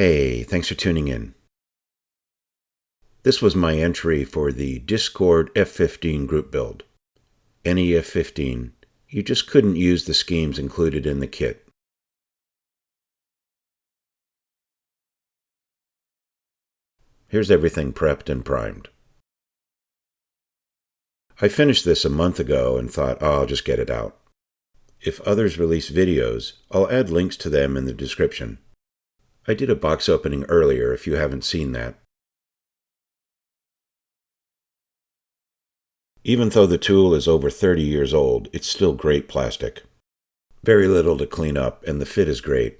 Hey, thanks for tuning in. This was my entry for the Discord F-15 group build. Any F-15, you just couldn't use the schemes included in the kit. Here's everything prepped and primed. I finished this a month ago and thought, I'll just get it out. If others release videos, I'll add links to them in the description. I did a box opening earlier if you haven't seen that. Even though the tool is over 30 years old, it's still great plastic. Very little to clean up, and the fit is great.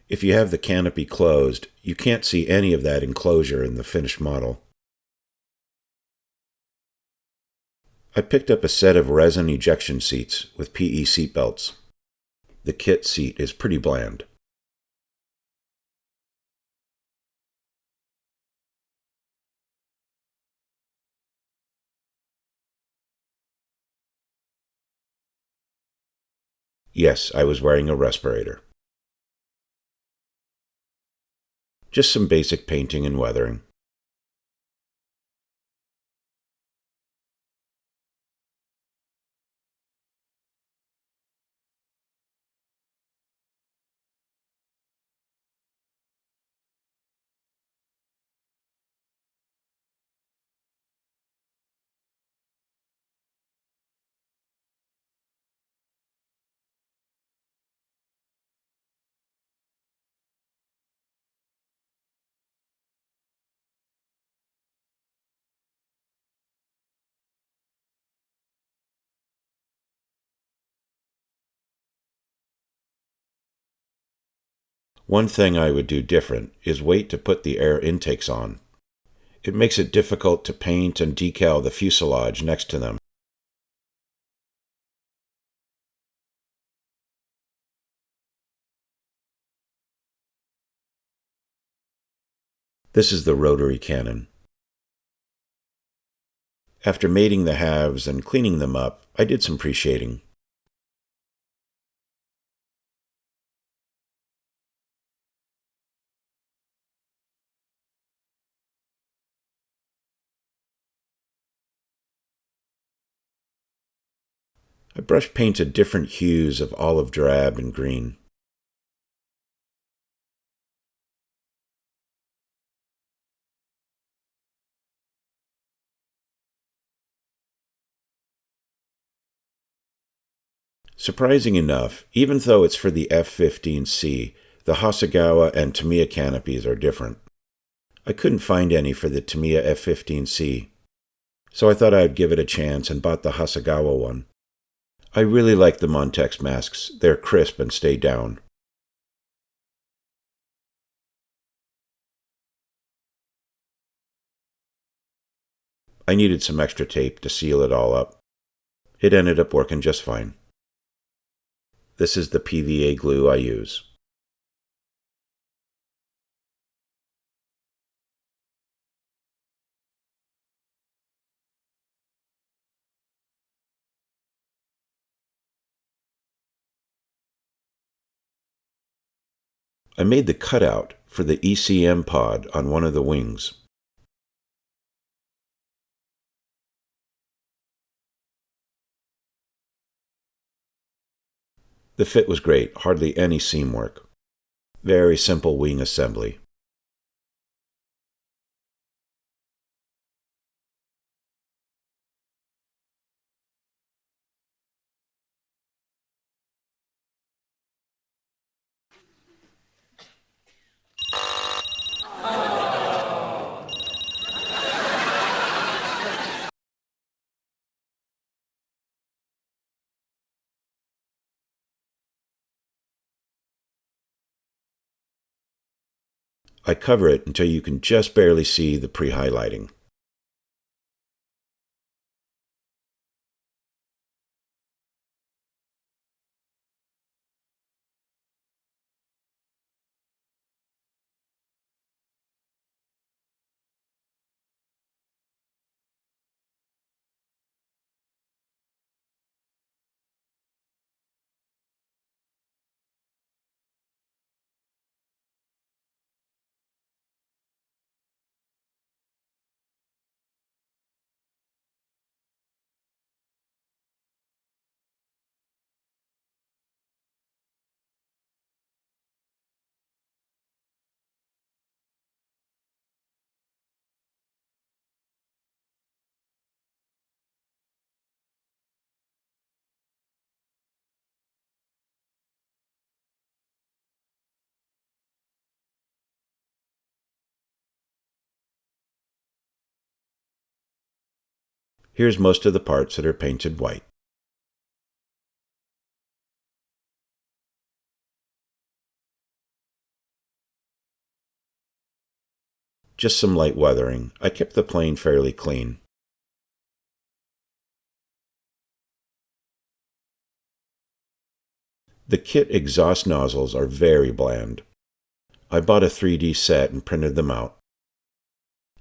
If you have the canopy closed, you can't see any of that enclosure in the finished model. I picked up a set of resin ejection seats with PE seat belts. The kit seat is pretty bland. Yes, I was wearing a respirator. Just some basic painting and weathering. One thing I would do different is wait to put the air intakes on. It makes it difficult to paint and decal the fuselage next to them. This is the rotary cannon. After mating the halves and cleaning them up, I did some pre-shading. I brush painted different hues of olive drab and green. Surprising enough, even though it's for the F-15C, the Hasegawa and Tamiya canopies are different. I couldn't find any for the Tamiya F-15C, so I thought I'd give it a chance and bought the Hasegawa one. I really like the Montex masks. They're crisp and stay down. I needed some extra tape to seal it all up. It ended up working just fine. This is the PVA glue I use. I made the cutout for the ECM pod on one of the wings. The fit was great, hardly any seam work. Very simple wing assembly. I cover it until you can just barely see the pre-highlighting. Here's most of the parts that are painted white. Just some light weathering. I kept the plane fairly clean. The kit exhaust nozzles are very bland. I bought a 3D set and printed them out.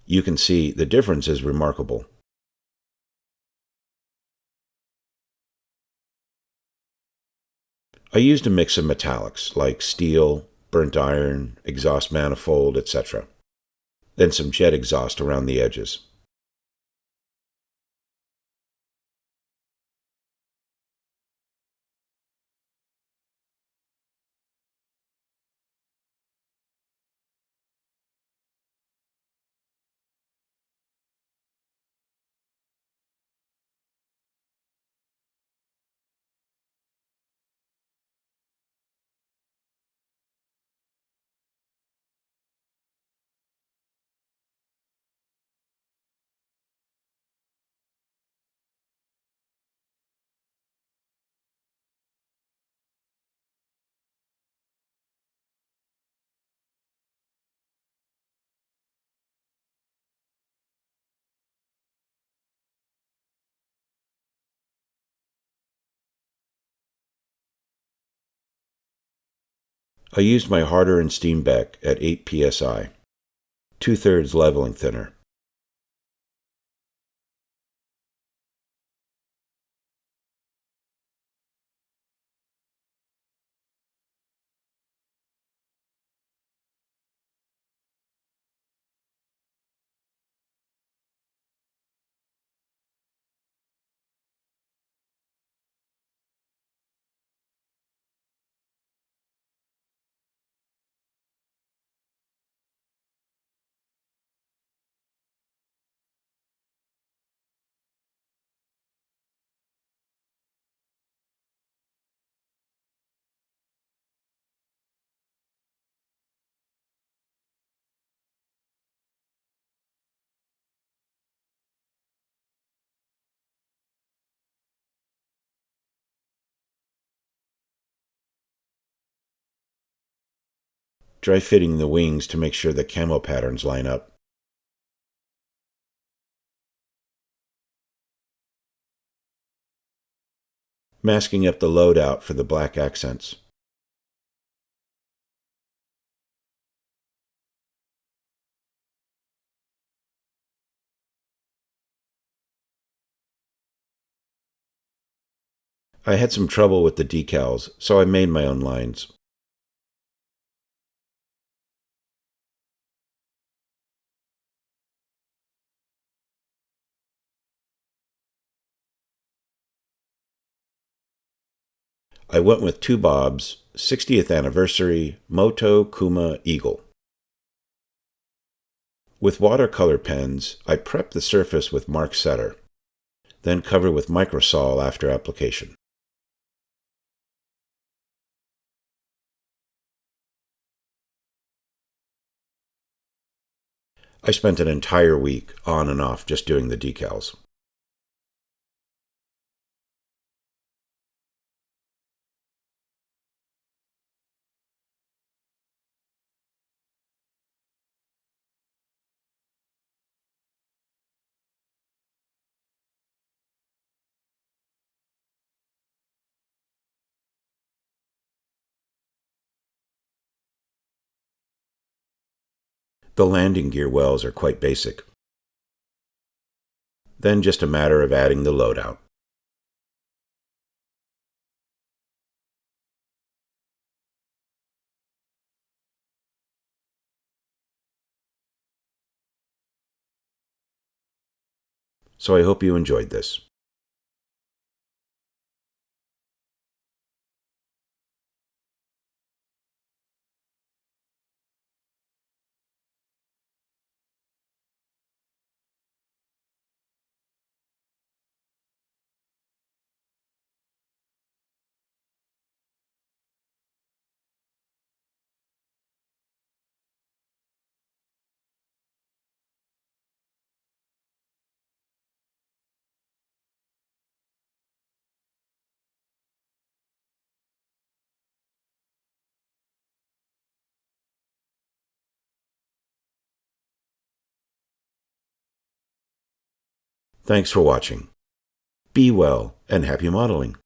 You can see the difference is remarkable. I used a mix of metallics like steel, burnt iron, exhaust manifold, etc. Then some jet exhaust around the edges. I used my harder and steam Beck at 8 psi, 2/3 leveling thinner. Dry fitting the wings to make sure the camo patterns line up. Masking up the loadout for the black accents. I had some trouble with the decals, so I made my own lines. I went with 2 bobs, 60th anniversary, Moto Kuma Eagle. With watercolor pens, I prepped the surface with Mark Setter, then cover with microsol after application. I spent an entire week on and off just doing the decals. The landing gear wells are quite basic. Then just a matter of adding the loadout. So I hope you enjoyed this. Thanks for watching. Be well and happy modeling.